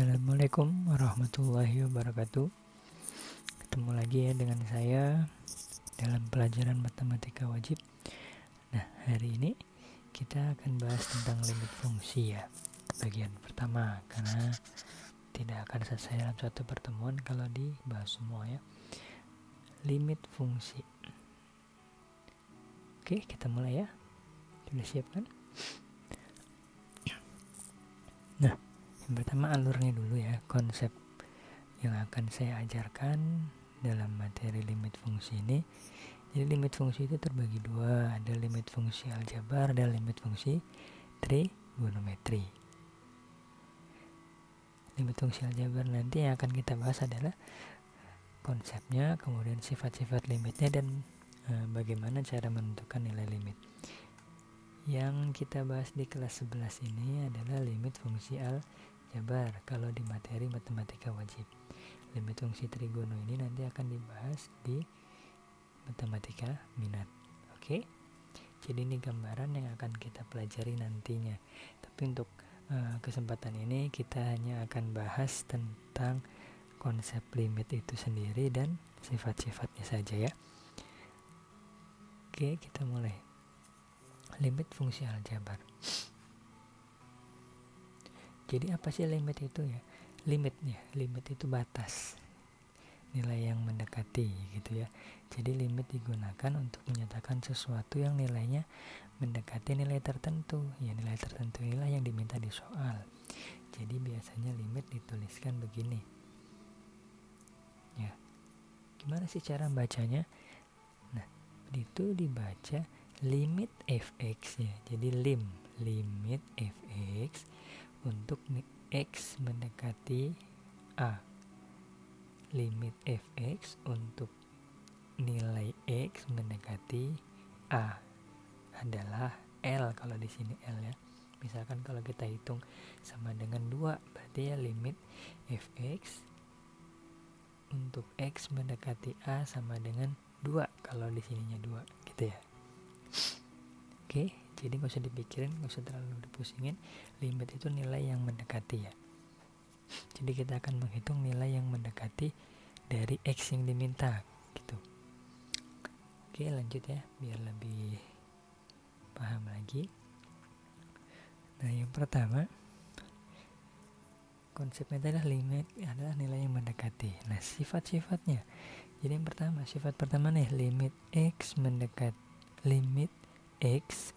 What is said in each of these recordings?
Assalamualaikum warahmatullahi wabarakatuh. Ketemu lagi ya dengan saya dalam pelajaran matematika wajib. Nah, hari ini kita akan bahas tentang limit fungsi ya, bagian pertama, karena tidak akan selesai dalam satu pertemuan kalau dibahas semua ya. Limit fungsi. Oke, kita mulai ya. Sudah siap kan? Nah, yang pertama alurnya dulu ya, konsep yang akan saya ajarkan dalam materi limit fungsi ini. Jadi limit fungsi itu terbagi dua, ada limit fungsi aljabar dan limit fungsi trigonometri. Limit fungsi aljabar nanti yang akan kita bahas adalah konsepnya, kemudian sifat-sifat limitnya, dan bagaimana cara menentukan nilai limit. Yang kita bahas di kelas 11 ini adalah limit fungsi aljabar kalau di materi matematika wajib. Limit fungsi trigono ini nanti akan dibahas di matematika minat. Oke? Jadi ini gambaran yang akan kita pelajari nantinya. Tapi untuk kesempatan ini kita hanya akan bahas tentang konsep limit itu sendiri dan sifat-sifatnya saja ya. Oke, kita mulai. Limit fungsi aljabar. Jadi apa sih limit itu ya? Limit itu batas, nilai yang mendekati gitu ya. Jadi limit digunakan untuk menyatakan sesuatu yang nilainya mendekati nilai tertentu. Ya, nilai tertentu inilah yang diminta di soal. Jadi biasanya limit dituliskan begini. Ya. Gimana sih cara bacanya? Nah, itu dibaca limit fx ya. Jadi limit fx untuk x mendekati a. Limit fx untuk nilai x mendekati a adalah L, kalau di sini L ya. Misalkan kalau kita hitung sama dengan 2, berarti ya limit fx untuk x mendekati a sama dengan 2 kalau di sininya 2 gitu ya. Oke, jadi gak usah dipikirin, gak usah terlalu dipusingin. Limit itu nilai yang mendekati ya. Jadi kita akan menghitung nilai yang mendekati dari x yang diminta gitu. Oke, lanjut ya biar lebih paham lagi. Nah, yang pertama konsepnya adalah limit adalah nilai yang mendekati. Nah, sifat-sifatnya. Jadi yang pertama, sifat pertama nih, limit x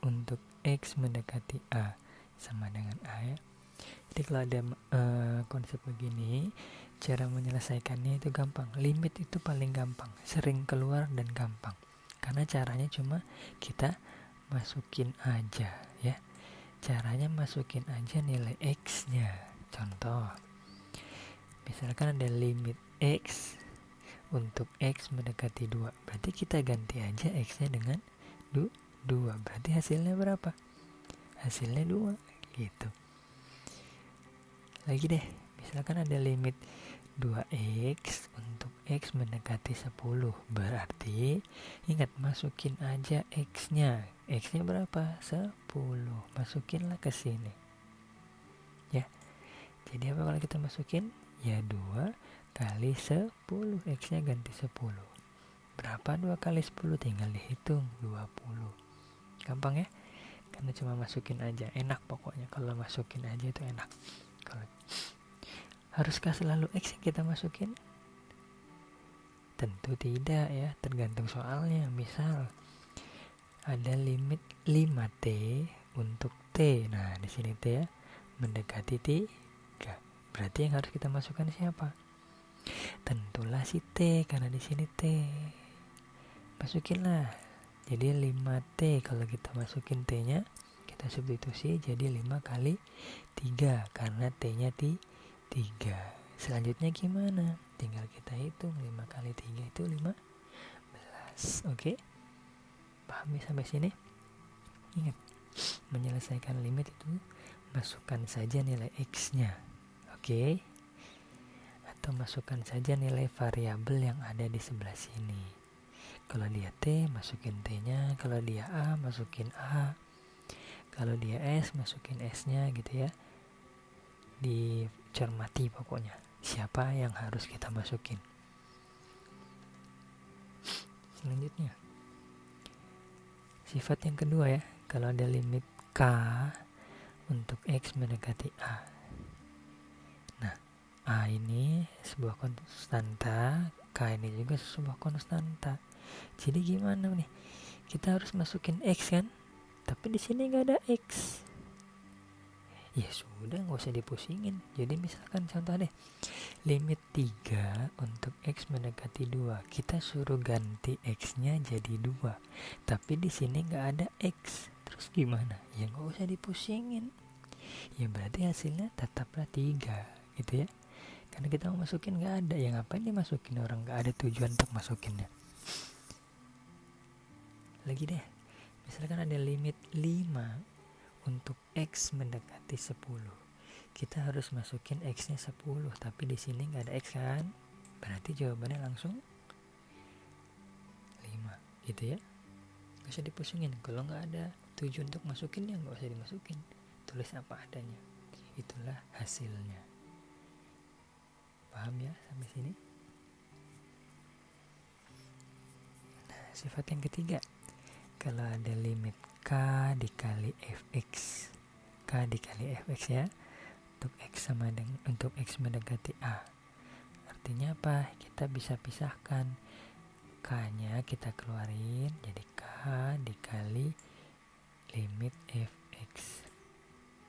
untuk x mendekati a sama dengan a ya. Jadi kalau ada konsep begini, cara menyelesaikannya itu gampang. Limit itu paling gampang, sering keluar dan gampang. Karena caranya cuma kita masukin aja ya. Caranya masukin aja nilai x-nya. Contoh, misalkan ada limit x untuk x mendekati 2. Berarti kita ganti aja x-nya dengan 2. Berarti hasilnya berapa? Hasilnya 2 gitu. Lagi deh, misalkan ada limit 2x untuk x mendekati 10. Berarti ingat, masukin aja x-nya. X-nya berapa? 10. Masukinlah ke sini. Ya. Jadi apa kalau kita masukin? Ya 2 kali 10. X-nya ganti 10. Berapa 2 kali 10? Tinggal dihitung, 20. Gampang ya? Karena cuma masukin aja. Enak pokoknya kalau masukin aja itu enak. Kalau haruskah selalu x yang kita masukin? Tentu tidak ya, tergantung soalnya. Misal ada limit 5t untuk t. Nah, di sini t ya mendekati 3. Berarti yang harus kita masukkan siapa? Tentulah si t, karena di sini t. Masukinlah. Jadi 5t, kalau kita masukin t-nya, kita substitusi jadi 5 kali 3 karena t-nya 3. Selanjutnya gimana? Tinggal kita hitung, 5 kali 3 itu 15. Oke? Pahami sampai sini? Ingat, menyelesaikan limit itu masukkan saja nilai x-nya. Oke? Atau masukkan saja nilai variabel yang ada di sebelah sini. Kalau dia t, masukin t-nya. Kalau dia a, masukin a. Kalau dia s, masukin s-nya gitu ya. Di cermati pokoknya siapa yang harus kita masukin. Selanjutnya sifat yang kedua ya, kalau ada limit K untuk X mendekati A. Nah, A ini sebuah konstanta, K ini juga sebuah konstanta. Jadi gimana nih? Kita harus masukin X kan? Tapi di sini nggak ada X. Ya sudah, nggak usah dipusingin. Jadi misalkan contoh deh, limit 3 untuk X mendekati 2. Kita suruh ganti X-nya jadi 2. Tapi di sini nggak ada X. Terus gimana? Ya nggak usah dipusingin. Ya berarti hasilnya tetaplah 3 gitu ya. Karena kita mau masukin nggak ada. Ya ngapain dimasukin, orang nggak ada tujuan untuk masukinnya. Lagi deh, misalkan ada limit 5 untuk X mendekati 10. Kita harus masukin X-nya 10, tapi di sini nggak ada X kan? Berarti jawabannya langsung 5 gitu ya. Nggak usah dipusingin. Kalau nggak ada tujuan untuk masukin, ya nggak usah dimasukin. Tulis apa adanya. Itulah hasilnya. Paham ya sampai sini? Nah, sifat yang ketiga, kalau ada limit K dikali Fx. K dikali Fx ya, untuk X sama dengan untuk X mendekati A. Artinya apa? Kita bisa pisahkan. K-nya kita keluarin, jadi K dikali limit Fx.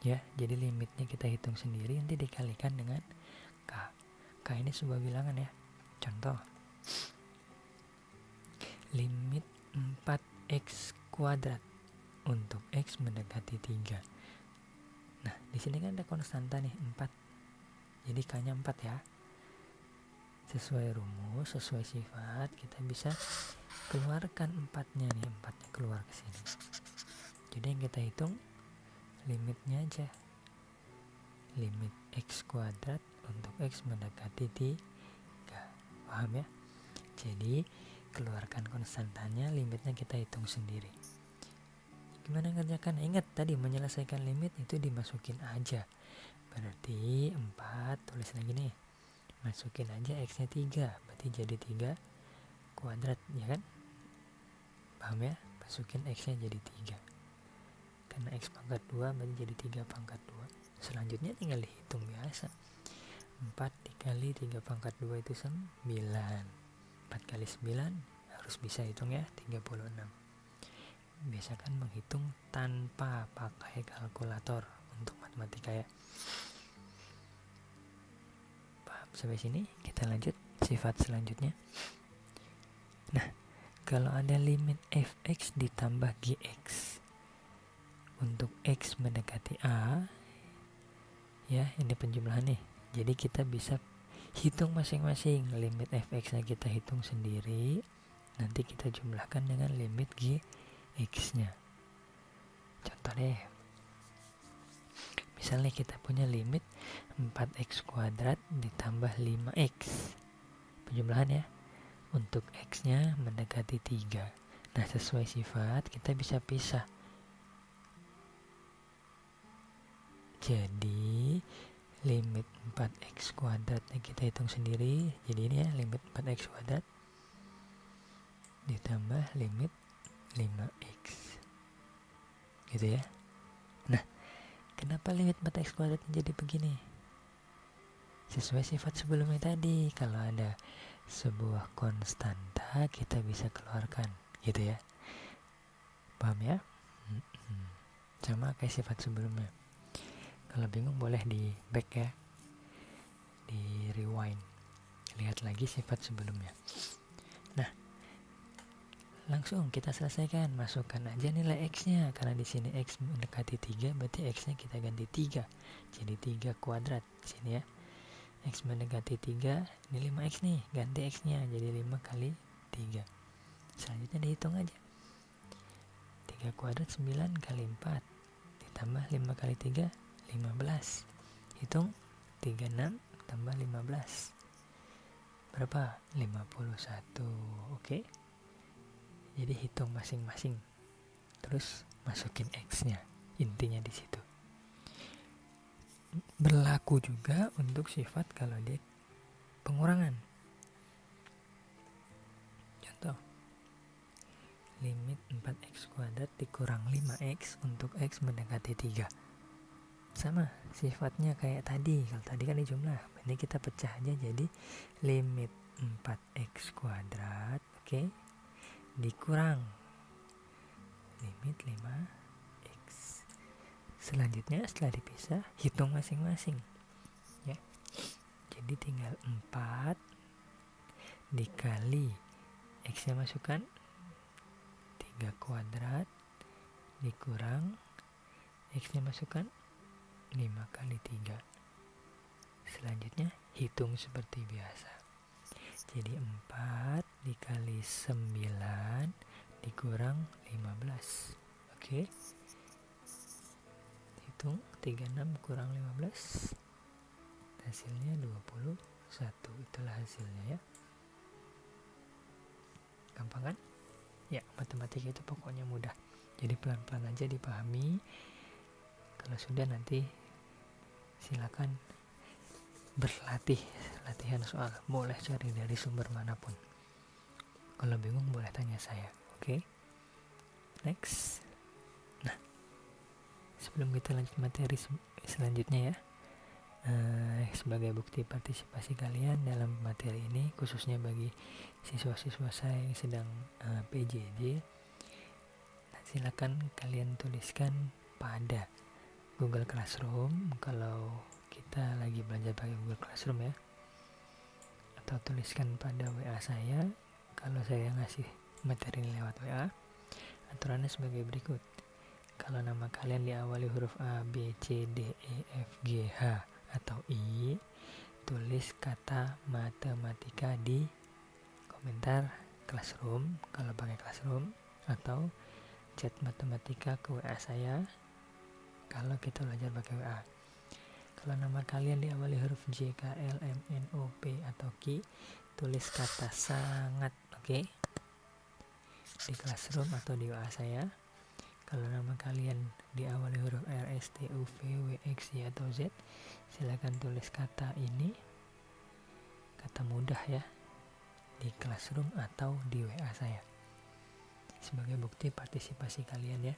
Ya, jadi limitnya kita hitung sendiri, nanti dikalikan dengan K. K ini sebuah bilangan ya. Contoh, limit 4x kuadrat untuk X mendekati 3. Nah, di sini kan ada konstanta nih, 4. Jadi K-nya 4 ya. Sesuai rumus, sesuai sifat, kita bisa keluarkan 4-nya nih, 4-nya keluar ke sini. Jadi yang kita hitung limitnya aja. Limit X kuadrat untuk X mendekati 3. Paham ya? Jadi keluarkan konstantanya, limitnya kita hitung sendiri. Gimana ngerjakan? Ingat tadi menyelesaikan limit itu dimasukin aja. Berarti 4, tulis lagi nih. Masukin aja X-nya 3, berarti jadi 3 kuadrat ya kan? Paham ya? Masukin X-nya jadi 3. Karena X pangkat 2 berarti jadi 3 pangkat 2. Selanjutnya tinggal dihitung biasa. 4 dikali 3 pangkat 2 itu 9. 4 kali 9 harus bisa hitung ya, 36. Biasakan menghitung tanpa pakai kalkulator untuk matematika ya. Paham sampai sini? Kita lanjut sifat selanjutnya. Nah, kalau ada limit Fx ditambah Gx untuk X mendekati A, ya ini penjumlahan nih. Jadi kita bisa hitung masing-masing. Limit Fx-nya kita hitung sendiri, nanti kita jumlahkan dengan limit Gx-nya. Contoh deh, misalnya kita punya limit 4x kuadrat ditambah 5x. Penjumlahan ya. Untuk x-nya mendekati 3. Nah, sesuai sifat kita bisa pisah. Jadi limit 4x kuadratnya kita hitung sendiri. Jadi ini ya, limit 4x kuadrat ditambah limit 5x. Gitu ya. Nah, kenapa limit 4x kuadrat jadi begini? Sesuai sifat sebelumnya tadi, kalau ada sebuah konstanta kita bisa keluarkan, gitu ya. Paham ya? Sama kayak sifat sebelumnya. Kalau bingung boleh di back ya, di rewind, lihat lagi sifat sebelumnya. Nah, langsung kita selesaikan, masukkan aja nilai x-nya, karena di sini x mendekati 3, berarti x-nya kita ganti 3, jadi 3 kuadrat di sini ya. X mendekati 3, ini 5x nih, ganti x-nya jadi 5 kali 3. Selanjutnya dihitung aja. 3 kuadrat 9 kali 4 ditambah 5 kali 3 15. Hitung 36 tambah 15 berapa? 51. Oke. Jadi hitung masing-masing, terus masukin x-nya, intinya di situ. berlaku juga untuk sifat kalau dia pengurangan. Contoh, limit 4x kuadrat dikurang 5x untuk x mendekati 3. Sama sifatnya kayak tadi. Kalau tadi kan dijumlah, ini kita pecah aja jadi limit 4x kuadrat, oke, dikurang limit 5x. Selanjutnya setelah dipisah, hitung masing-masing ya. Jadi tinggal 4 dikali x nya masukkan 3 kuadrat dikurang x nya masukkan 5 kali 3. Selanjutnya hitung seperti biasa. Jadi 4 dikali 9 dikurang 15. Oke. Hitung 36 kurang 15. Hasilnya 21. Itulah hasilnya ya. Gampang kan? Ya, matematika itu pokoknya mudah. Jadi pelan-pelan aja dipahami. Kalau sudah nanti silakan berlatih, latihan soal. Boleh cari dari sumber manapun. Kalau bingung boleh tanya saya. Oke? Next. Nah, sebelum kita lanjut materi selanjutnya ya, sebagai bukti partisipasi kalian dalam materi ini, khususnya bagi siswa-siswa saya yang sedang PJJ, silakan kalian tuliskan pada Google Classroom kalau kita lagi belajar pakai Google Classroom ya, atau tuliskan pada WA saya kalau saya ngasih materi lewat WA. Aturannya sebagai berikut: kalau nama kalian diawali huruf A, B, C, D, E, F, G, H atau I, tulis kata matematika di komentar Classroom kalau pakai Classroom, atau chat matematika ke WA saya kalau kita belajar pakai WA. Kalau nama kalian diawali huruf J, K, L, M, N, O, P atau Q, tulis kata sangat, oke? Di Classroom atau di WA saya. Kalau nama kalian diawali huruf R, S, T, U, V, W, X, Y atau Z, silakan tulis kata ini, kata mudah ya, di Classroom atau di WA saya. Sebagai bukti partisipasi kalian ya,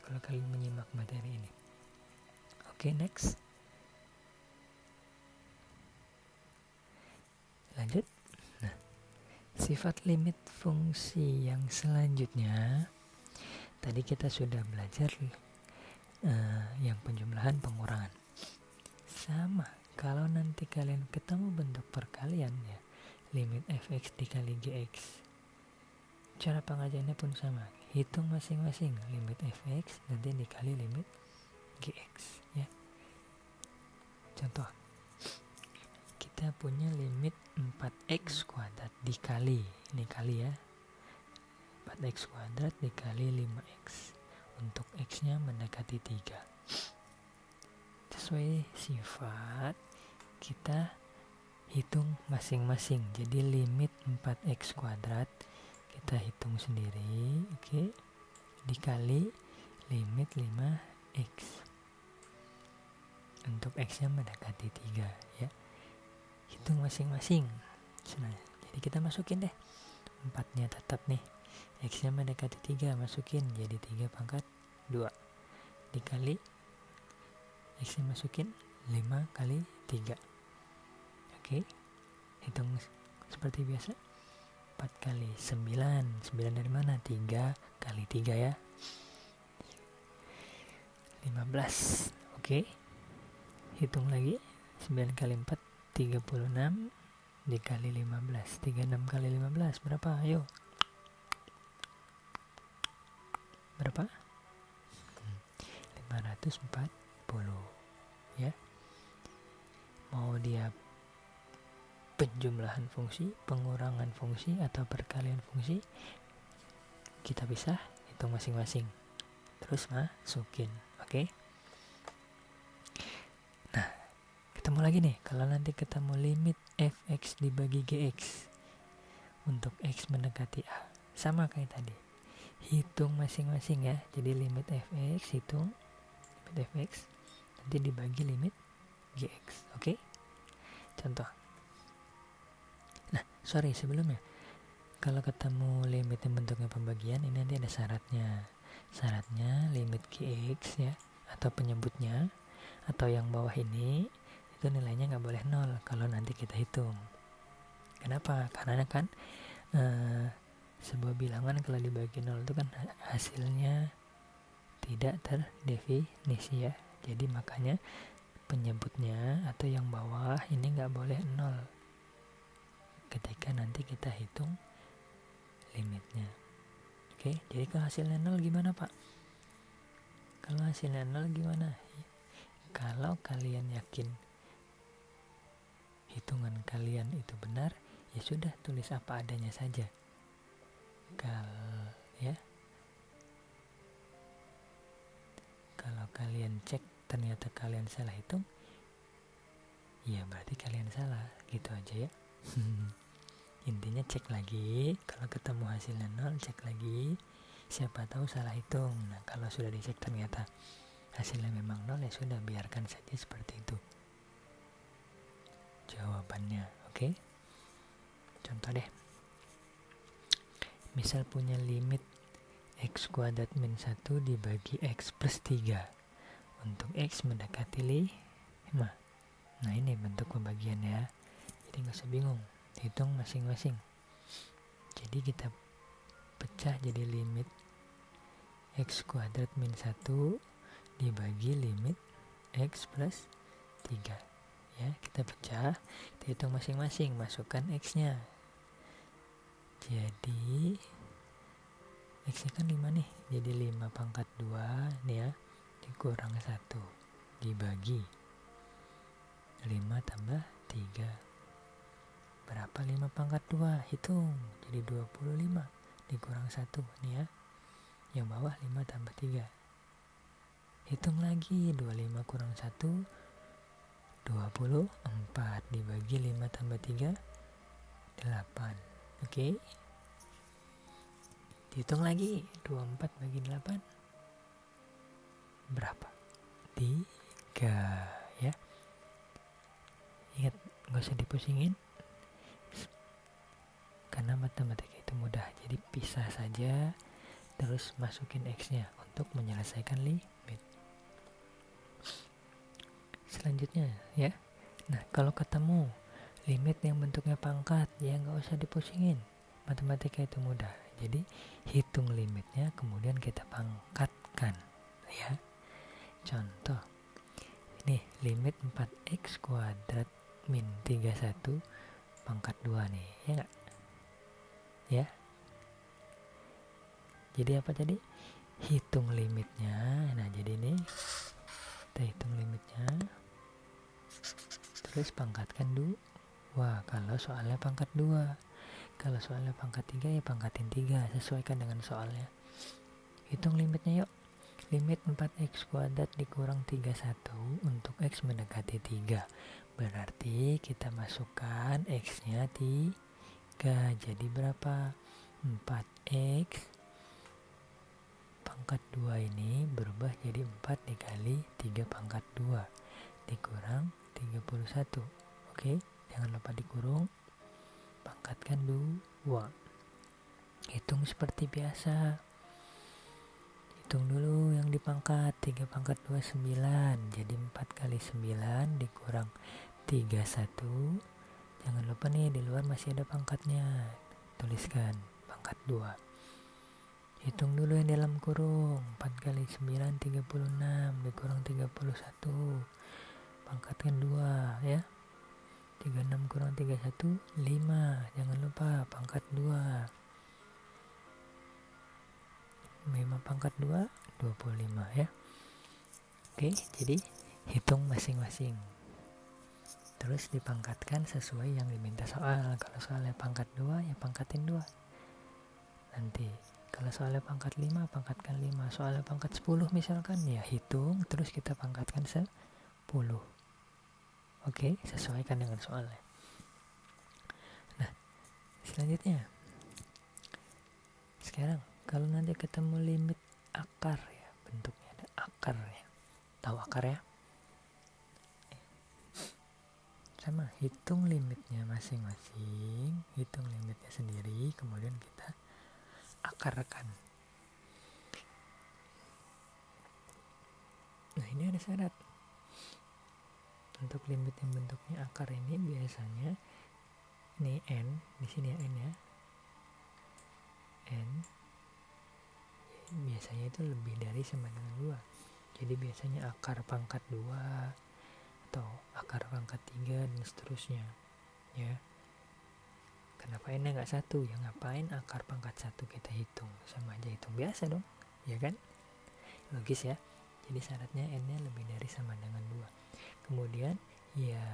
kalau kalian menyimak materi ini. Oke, next. Lanjut. Nah, sifat limit fungsi yang selanjutnya, tadi kita sudah belajar yang penjumlahan pengurangan. Sama, kalau nanti kalian ketemu bentuk perkalian ya, limit fx dikali gx, cara pengajarannya pun sama. Hitung masing-masing limit fx nanti dikali limit gx ya. Contoh, kita punya limit 4x kuadrat dikali, ini kali ya, 4x kuadrat dikali 5x untuk x nya mendekati 3. Sesuai sifat kita hitung masing-masing. Jadi limit 4x kuadrat kita hitung sendiri, oke, dikali limit 5x untuk x nya mendekati 3 ya. Hitung masing-masing. Nah, jadi kita masukin deh 4 nya tetap nih, x nya mendekati 3 masukin, jadi 3 pangkat 2 dikali x nya masukin 5 kali 3. Oke, hitung seperti biasa. 4 kali 9 dari mana? 3 kali 3 ya, 15. Oke, hitung lagi. 9 kali 4 36 dikali 15. 36 kali 15 berapa? Ayo, berapa? 540 ya. Mau dia penjumlahan fungsi, pengurangan fungsi, atau perkalian fungsi, kita bisa hitung masing-masing terus masukin. Oke. Nah, ketemu lagi nih, kalau nanti ketemu limit fx dibagi gx untuk x mendekati a, sama kayak tadi, hitung masing-masing ya. Jadi limit fx, hitung limit fx nanti dibagi limit GX. Oke? Contoh. Nah, sebelumnya. Kalau ketemu limit yang bentuknya pembagian, ini nanti ada syaratnya. Syaratnya limit GX ya, atau penyebutnya, atau yang bawah ini, itu nilainya nggak boleh 0 kalau nanti kita hitung. Kenapa? Karena kan sebuah bilangan kalau dibagi 0 itu kan hasilnya tidak terdefinisi ya. Jadi makanya penyebutnya atau yang bawah ini nggak boleh 0 ketika nanti kita hitung limitnya. Oke, jadi kalau hasilnya 0 gimana Pak? Kalau hasilnya 0 gimana? Kalau kalian yakin hitungan kalian itu benar, ya sudah, tulis apa adanya saja. Kalau kalian cek ternyata kalian salah hitung, ya berarti kalian salah, gitu aja ya. Intinya cek lagi, kalau ketemu hasilnya 0 cek lagi, siapa tahu salah hitung. Nah, kalau sudah dicek ternyata hasilnya memang 0, ya sudah, biarkan saja seperti itu jawabannya. Oke? Contoh deh, misal punya limit x kuadrat min 1 dibagi x plus 3 untuk x mendekati 5. Nah, ini bentuk pembagian ya, jadi gak usah bingung, hitung masing-masing. Jadi kita pecah jadi limit x kuadrat min 1 dibagi limit x plus 3 ya, kita pecah, kita hitung masing-masing, masukkan x nya. Jadi x nya kan 5 nih, jadi 5 pangkat 2 nih ya, dikurang 1 dibagi 5 tambah 3. Berapa 5 pangkat 2? Hitung, jadi 25 dikurang 1 nih ya, yang bawah 5 tambah 3. Hitung lagi, 25 kurang 1 24 dibagi 5 tambah 3 8. Oke, hitung lagi, 24 bagi 8 berapa? 3 ya. Ingat, gak usah dipusingin karena matematika itu mudah. Jadi pisah saja, terus masukin x nya untuk menyelesaikan limit. Selanjutnya ya, nah kalau ketemu limit yang bentuknya pangkat, ya gak usah dipusingin, matematika itu mudah. Jadi hitung limitnya, kemudian kita pangkatkan ya. Contoh, ini limit 4x kuadrat min 31 pangkat 2 nih, ya gak? Ya, jadi apa tadi? Hitung limitnya. Nah, jadi ini kita hitung limitnya, terus pangkatkan 2 kalau soalnya pangkat 2. Kalau soalnya pangkat 3, ya pangkatin 3, sesuaikan dengan soalnya. Hitung limitnya yuk. Limit 4x kuadrat dikurang 31 untuk x mendekati 3. Berarti kita masukkan x nya 3. Jadi berapa? 4x pangkat 2 ini berubah jadi 4 dikali 3 pangkat 2 dikurang 31. Oke, jangan lupa dikurung, pangkatkan 2. Hitung seperti biasa. Hitung dulu yang dipangkat, 3 pangkat 2 9. Jadi 4 kali 9 dikurang 31. Jangan lupa nih, di luar masih ada pangkatnya, tuliskan pangkat 2. Hitung dulu yang dalam kurung, 4 kali 9 36 dikurang 31. Pangkatkan 2 ya. 36 kurang 31 5. Jangan lupa pangkat 2. 5 pangkat 2 25 ya. Oke, jadi hitung masing-masing, terus dipangkatkan sesuai yang diminta soal. Kalau soalnya pangkat 2, ya pangkatin 2. Nanti kalau soalnya pangkat 5, pangkatkan 5. Soalnya pangkat 10 misalkan, ya hitung terus kita pangkatkan 10. Oke, sesuaikan dengan soalnya. Nah, selanjutnya, sekarang kalau nanti ketemu limit akar ya, bentuknya ada akar ya. Tahu akar ya? sama, hitung limitnya masing-masing, hitung limitnya sendiri, kemudian kita akarkan. Nah, ini ada syarat. Untuk limit yang bentuknya akar ini biasanya ini n, di sini ya n ya. N biasanya itu lebih dari sama dengan 2. Jadi biasanya akar pangkat 2 atau akar pangkat 3 dan seterusnya. Ya. Kenapa n-nya nggak 1? Ya ngapain akar pangkat 1 kita hitung? Sama aja hitung biasa dong. Ya kan? Logis ya. Jadi syaratnya n-nya lebih dari sama dengan 2. Kemudian ya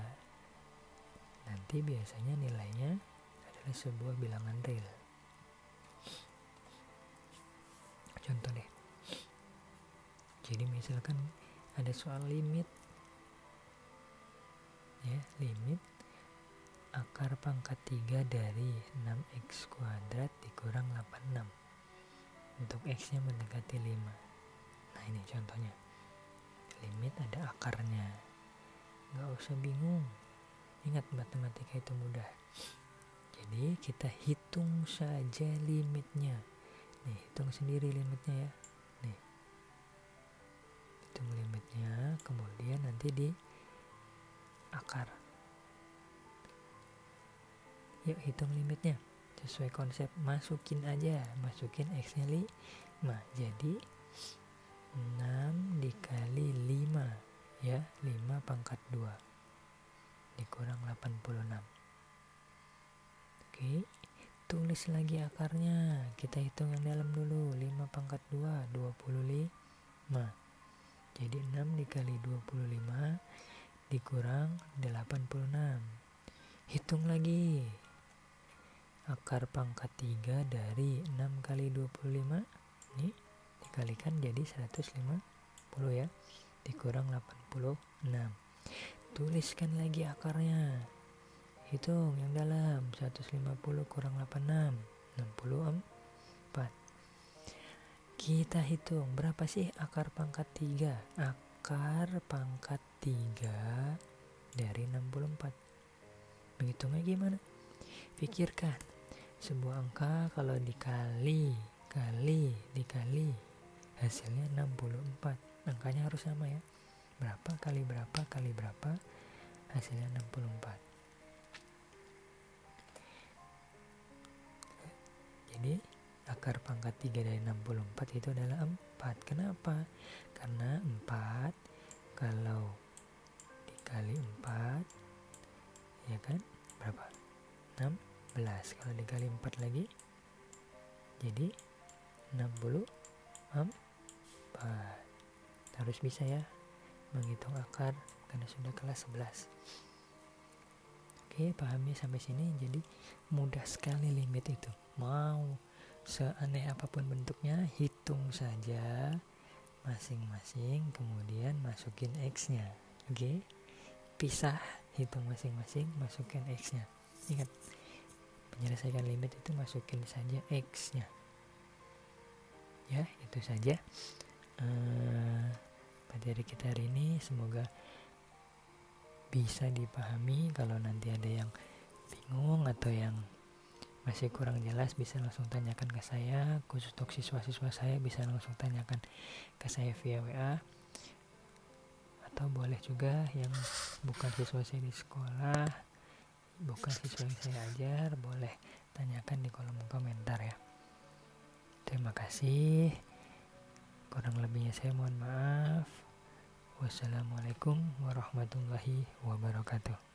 nanti biasanya nilainya adalah sebuah bilangan real. Contoh deh. Jadi misalkan ada soal limit. Ya, limit akar pangkat 3 dari 6x kuadrat dikurang 86. Untuk x-nya mendekati 5. Nah, ini contohnya. Limit ada akarnya. Nggak usah bingung. Ingat, matematika itu mudah. Jadi kita hitung saja limitnya. Nih, hitung sendiri limitnya ya. Nih. Hitung limitnya, kemudian nanti di akar. Yuk hitung limitnya. Sesuai konsep, masukin aja. Masukin x-nya 5. Jadi 6 dikali 5. Ya, 5 pangkat 2. Dikurang 86. Oke, tulis lagi akarnya. Kita hitung yang dalam dulu. 5 pangkat 2, 25. Jadi 6 dikali 25 dikurang 86. Hitung lagi. Akar pangkat 3 dari 6 kali 25. Ini dikalikan jadi 150 ya. Dikurang 86. Tuliskan lagi akarnya. Hitung yang dalam. 150 kurang 86. 64. Kita hitung berapa sih akar pangkat 3? Akar pangkat 3 dari 64. Menghitungnya gimana? Pikirkan. Sebuah angka kalau dikali hasilnya 64. Angkanya harus sama ya. Berapa kali berapa kali berapa hasilnya 64. Jadi akar pangkat 3 dari 64 itu adalah 4. Kenapa? Karena 4 kalau dikali 4 ya kan berapa? 16. Kalau dikali 4 lagi jadi 64. Harus bisa ya menghitung akar karena sudah kelas 11. Oke, pahami sampai sini. Jadi mudah sekali limit itu. Mau seaneh apapun bentuknya, hitung saja masing-masing, kemudian masukin x-nya. Oke, pisah, hitung masing-masing, masukin x-nya. Ingat, menyelesaikan limit itu masukin saja x-nya. Ya, itu saja materi kita hari ini. Semoga bisa dipahami. Kalau nanti ada yang bingung atau yang masih kurang jelas, bisa langsung tanyakan ke saya. Khusus untuk siswa-siswa saya bisa langsung tanyakan ke saya via WA. Atau boleh juga yang bukan siswa saya di sekolah, bukan siswa yang saya ajar, boleh tanyakan di kolom komentar ya. Terima kasih. Kurang lebihnya saya mohon maaf. Wassalamualaikum warahmatullahi wabarakatuh.